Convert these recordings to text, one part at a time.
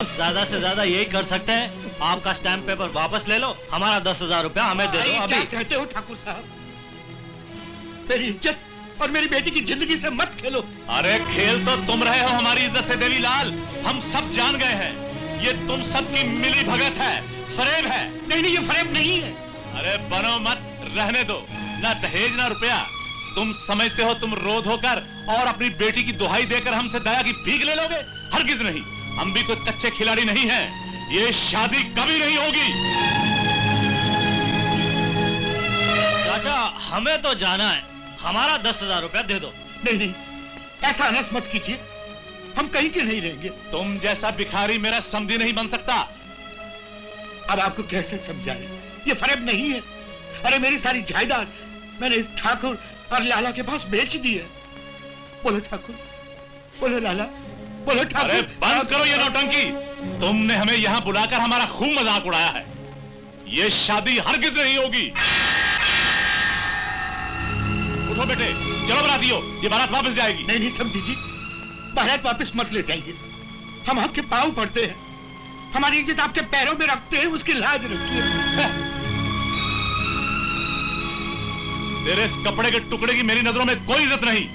ज्यादा से ज्यादा यही कर सकते हैं, आपका स्टैम्प पेपर वापस ले लो, हमारा 10,000 रुपया हमें दे दो अभी। क्या कहते हो ठाकुर साहब? मेरी इज्जत और मेरी बेटी की जिंदगी से मत खेलो। अरे खेल तो तुम रहे हो हमारी इज्जत से देवीलाल, हम सब जान गए हैं, ये तुम सबकी मिली भगत है, फरेब है। नहीं नहीं, ये फरेब नहीं है। अरे बनो मत, रहने दो, ना दहेज ना रुपया। तुम समझते हो तुम रोध होकर और अपनी बेटी की दुहाई देकर हमसे दया की भीख ले लोगे? हरगिज नहीं, हम भी कोई कच्चे खिलाड़ी नहीं हैं, ये शादी कभी नहीं होगी। चाचा हमें तो जाना है, हमारा 10,000 रुपया दे दो। नहीं नहीं, ऐसा अनर्थ मत कीजिए, हम कहीं के नहीं रहेंगे। तुम जैसा भिखारी मेरा समधी नहीं बन सकता। अब आपको कैसे समझाएं? ये फरेब नहीं है। अरे मेरी सारी जायदाद मैंने इस ठाकुर और लाला के पास बेच दी है। बोलो ठाकुर, बोलो लाला, बोलो ठाकुर। अरे बंद करो ये नौटंकी, तुमने हमें यहाँ बुलाकर हमारा खूब मजाक उड़ाया है, ये शादी हरगिज नहीं होगी। उठो बेटे, चलो बरातियों, ये बारात वापस जाएगी। नहीं नहीं समझी जी, बारात वापस मत ले जाइए, हम आपके पांव पड़ते हैं, हमारी इज्जत आपके पैरों में रखते हैं, उसकी लाज रखिए। तेरे इस कपड़े के टुकड़े की मेरी नजरों में कोई इज्जत नहीं।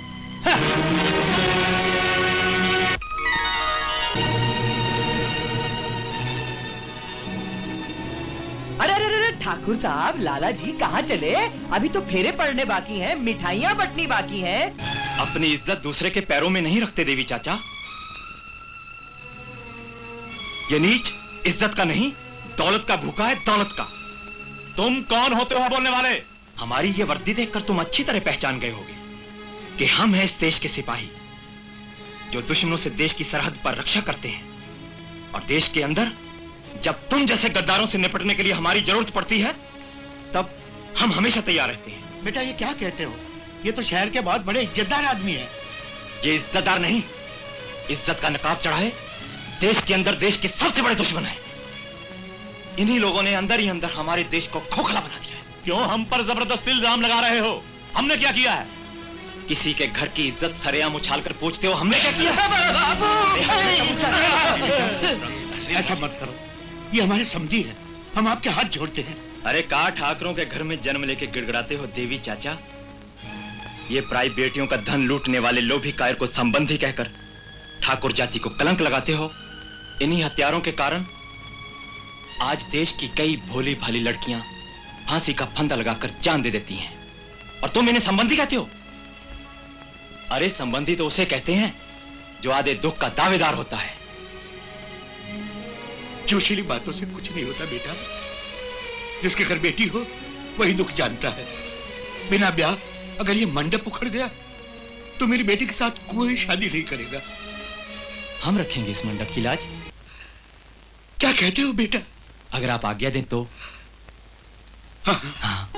अरे अरे अरे ठाकुर साहब, लाला जी कहाँ चले? अभी तो फेरे पड़ने बाकी हैं, मिठाइयाँ बंटनी बाकी हैं। अपनी इज्जत दूसरे के पैरों में नहीं रखते देवी चाचा। ये नीच इज्जत का नहीं, दौलत का भूखा है, दौलत का। तुम कौन होते हो बोलने वाले? हमारी ये वर्दी देखकर तुम अच्छी तरह पहचान गए होगे कि हम हैं इस देश के सिपाही, जो दुश्मनों से देश की सरहद पर रक्षा करते हैं। और देश के अंदर जब तुम जैसे गद्दारों से निपटने के लिए हमारी जरूरत पड़ती है, तब हम हमेशा तैयार रहते हैं। बेटा ये क्या कहते हो? ये तो शहर के बहुत बड़े इज्जतदार आदमी है। ये इज्जतदार नहीं, इज्जत का नकाब चढ़ाए देश के अंदर देश के सबसे बड़े दुश्मन है। इन्हीं लोगों ने अंदर ही अंदर हमारे देश को खोखला बना दिया है। क्यों हम पर जबरदस्ती इल्जाम लगा रहे हो? हमने क्या किया है? किसी के घर की इज्जत सरेआम उछालकर पूछते हो हमने क्या किया? ऐसा मत करो, ये हमारे समझी है, हम आपके हाथ जोड़ते हैं। अरे का ठाकरों के घर में जन्म लेके गिड़गिड़ाते हो देवी चाचा? ये पराई बेटियों का धन लूटने वाले लोभी कायर को संबंधी कहकर ठाकुर जाति को कलंक लगाते हो। इन्हीं हत्यारों के कारण आज देश की कई भोली भाली लड़कियां फांसी का फंदा लगाकर जान दे देती हैं, और तुम इन्हें संबंधी कहते हो? अरे संबंधी तो उसे कहते हैं जो आधे दुख का दावेदार होता है। जोशीली बातों से कुछ नहीं होता बेटा, जिसके घर बेटी हो वही दुख जानता है। बिना ब्याह अगर ये मंडप उखड़ गया तो मेरी बेटी के साथ कोई शादी नहीं करेगा। हम रखेंगे इस मंडप की लाज। क्या कहते हो बेटा? अगर आप आज्ञा दें तो। हाँ। हाँ।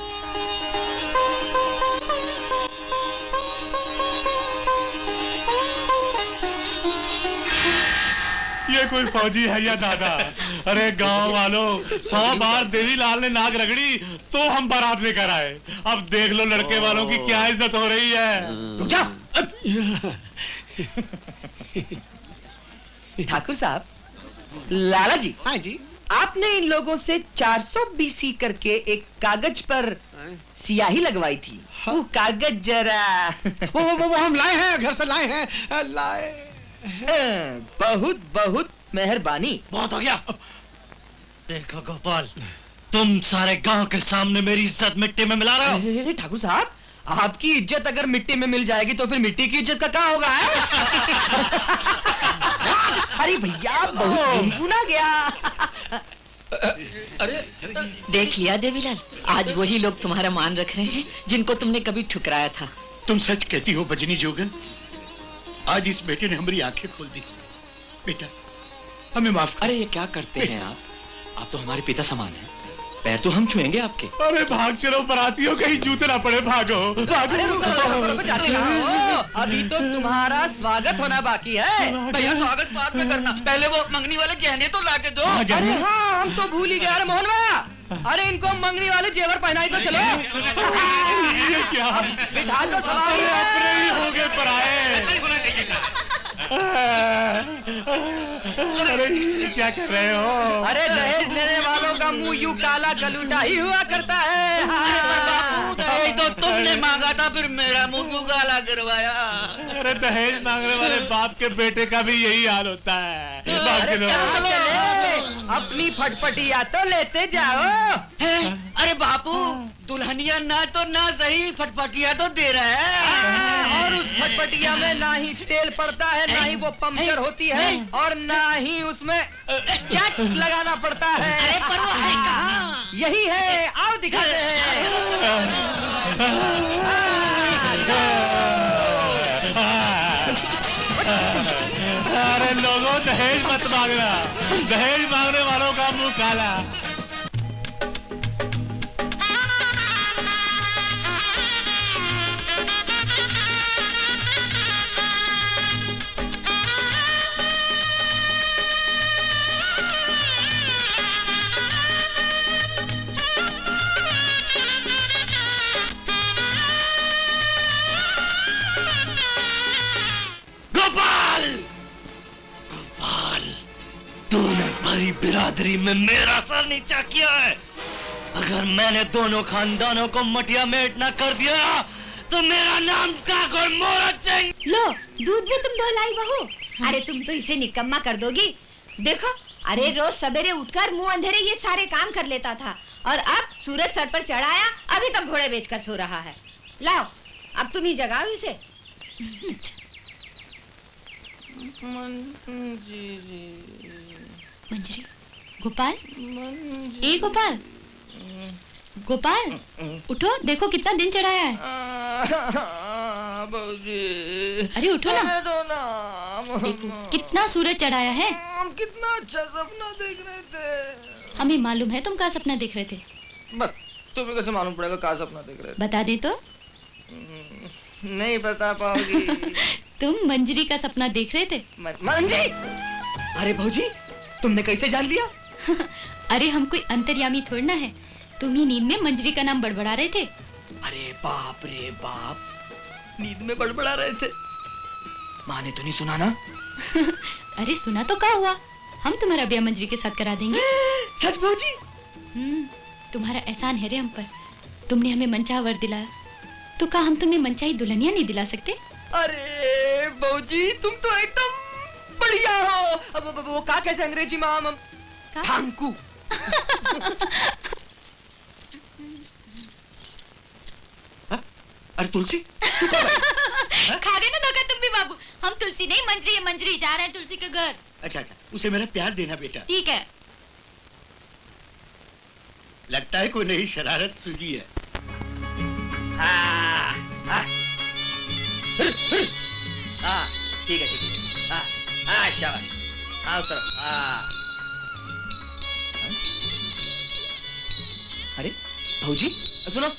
ये कोई फौजी है या दादा? अरे गांव वालों, 100 बार देवीलाल ने नाक रगड़ी तो हम बारात लेकर आए, अब देख लो लड़के वालों की क्या इज्जत हो रही है। रुक जा। ठाकुर साहब, लाला जी। हाँ जी। आपने इन लोगों से 400 BC करके एक कागज पर सियाही लगवाई थी। वो कागज जरा वो हम लाए हैं, घर से लाए हैं, लाए। बहुत बहुत मेहरबानी। बहुत हो गया। देखो गोपाल, तुम सारे गांव के सामने मेरी इज्जत मिट्टी में मिला रहे हो। अरे ठाकुर साहब, आपकी इज्जत अगर मिट्टी में मिल जाएगी तो फिर मिट्टी की इज्जत का क्या होगा? अरे भैया, बहुत गुनगुना गया। अरे देख लिया देवीलाल, आज वही लोग तुम्हारा मान रख रहे हैं जिनको तुमने कभी ठुकराया था। तुम सच कहती हो बजनी जोगन, आज इस बेटे ने हमारी आंखें खोल दी। बेटा हमें माफ कर। अरे ये क्या करते हैं आप तो हमारे पिता समान हैं, पैर तो हम छुएंगे आपके। अरे भाग चलो बरातियों, कहीं जूते ना पड़े, भागो भागो। अरे रुको, जाते रहो, अभी तो तुम्हारा स्वागत होना बाकी है। भैया स्वागत बाद में करना, पहले वो मंगनी वाले गहने तो लाके दो। अरे हाँ, हम तो भूल ही गए। अरे मोहनवा, अरे इनको मंगनी वाले जेवर पहनाई तो चलो। ये क्या? बिठा तो सवारी है। अपने ही हो गए पराए। अरे ये क्या कर रहे हो? अरे दहेज लेने वालों का मुंह यूं काला गलूटा ही हुआ करता है। दहेज तो तुमने मांगा था, फिर मेरा मुंह क्यों काला करवाया? अरे दहेज मांगने वाले बाप के बेटे का भी यही हाल होता है। बाप अरे के लोग। कहाँ चले? अपनी फटफटिया तो लेते जाओ। अरे बापू, दुल्हनिया ना तो ना सही, फटफटिया तो दे रहा है। और उस फटफटिया में ना ही तेल पड़ता है, ना ही वो पंक्चर होती है, और ना ही उसमें जैक लगाना पड़ता है। अरे पर वो है कहाँ? यही है, आओ दिखाते अरे लोगों, दहेज मत मांगना। दहेज मांगने वालों का मुंह काला। गोपाल! गोपाल, तूने भरी बिरादरी में मेरा सर नीचा किया है। अगर मैंने दोनों खानदानों को मटिया मेट न कर दिया तो मेरा नाम का कोई मोहरत सिंह। लो, दूध भी तुम धो लाई बहू। अरे तुम तो इसे निकम्मा कर दोगी। देखो, अरे रोज सवेरे उठकर मुंह अंधेरे ये सारे काम कर लेता था, और अब सूरज सर पर चढ़ाया, अभी तक घोड़े बेचकर सो रहा है। लाओ, अब तुम ही जगाओ इसे। मंजरी, गोपाल, ए गोपाल, गोपाल, उठो, देखो कितना दिन चढ़ाया है। अरे उठो ना, देखो कितना सूरज चढ़ाया है। हम कितना अच्छा सपना देख रहे थे। हमें मालूम है तुम क्या सपना देख रहे थे। बस तुम्हें कैसे मालूम पड़ेगा क्या सपना देख रहे बता दे तो। थे? नहीं बता पाओगी। तुम मंजरी का सपना देख रहे थे। मंजरी? अरे भौजी, तुमने कैसे जान लिया? अरे हम कोई अंतर्यामी थोड़ा ना है, तुम ही नींद में मंजरी का नाम बड़बड़ा रहे थे। अरे बाप रे बाप, नींद में बड़बड़ा रहे थे। माँ ने तो नहीं सुना ना? अरे सुना तो क्या हुआ, हम तुम्हारा ब्याह मंजरी के साथ करा देंगे। सच भौजी? तुम्हारा एहसान है रे हम पर, तुमने हमें मनचाहा वर दिलाया, तो क्या हम तुम्हें मनचाही दुल्हनिया नहीं दिला सकते? अरे भौजी, तुम तो एकदम बढ़िया हो। अब वो क्या कहते हैं अंग्रेजी में? हम ठांकू। अरे तुलसी, खा गए ना धोखा तुम भी बाबू। हम तुलसी नहीं, मंजरी है, मंजरी जा रहे हैं तुलसी के घर। अच्छा अच्छा, उसे मेरा प्यार देना बेटा। ठीक है। लगता है कोई नई शरारत सूझी है। ठीक है ठीक है। शाबाश, आओ तरफ। अरे भौजी, सुनो,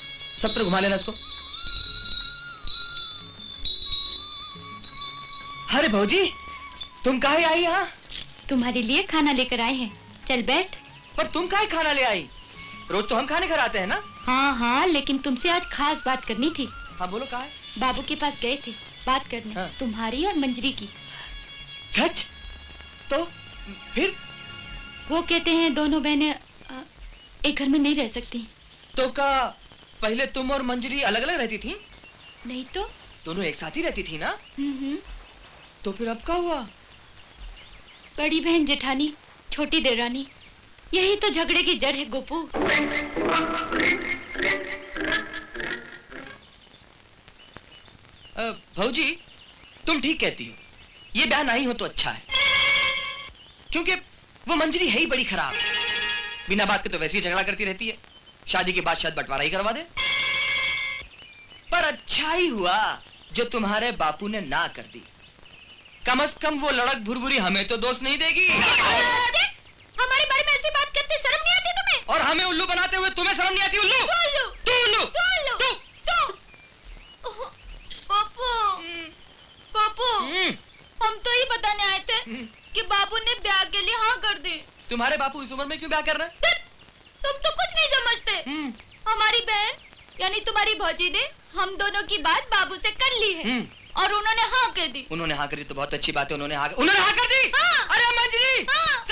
सत्र घुमा लेना इसको। अरे भौजी, तुम काहे आई यहाँ? तुम्हारे लिए खाना लेकर आए हैं, चल बैठ। पर तुम काहे खाना ले आई? रोज तो हम खाने घर आते हैं ना? हाँ हाँ, लेकिन तुमसे आज खास बात करनी थी। हाँ बोलो, काहे? बाबू के पास गए थे बात करने, हाँ। तुम्हारी और मंजरी की। सच? तो फिर? वो कहते हैं दोनों बहनें एक घर में नहीं रह सकती। तो का पहले तुम और मंजरी अलग अलग रहती थी? नहीं तो। दोनों एक साथ ही रहती थी ना? तो फिर अब क्या हुआ? बड़ी बहन जेठानी, छोटी देरानी, यही तो झगड़े की जड़ है गोपू। भौजी, तुम ठीक कहती हो, ये ब्याह नहीं हो तो अच्छा है, क्योंकि वो मंजरी है ही बड़ी खराब। बिना बात के तो वैसे ही झगड़ा करती रहती है, शादी के बाद शायद बंटवारा ही करवा दे। पर अच्छा ही हुआ जो तुम्हारे बापू ने ना कर दी, कम से कम वो लड़क भुरभुरी हमें तो दोष नहीं देगी। हमारे बारे में ऐसी बात करते शर्म नहीं आती तुम्हें? और हमें उल्लू बनाते हुए तुम्हें शर्म नहीं आती? उल्लू, तू उल्लू, तू। बापू, बापू, हम तो ही बताने आए थे कि बाबू ने ब्याह के लिए हाँ कर दी। तुम्हारे बापू इस उम्र में क्यों ब्याह कर रहे हैं? तुम तो कुछ नहीं समझते। हमारी बहन यानी तुम्हारी भौजी ने हम दोनों की बात बाबू से कर ली है, और उन्होंने हाँ कह दी। उन्होंने हाँ कर दी तो बहुत अच्छी बात है, उन्होंने हाँ कर दी। हाँ। अरे मंजरी, हाँ।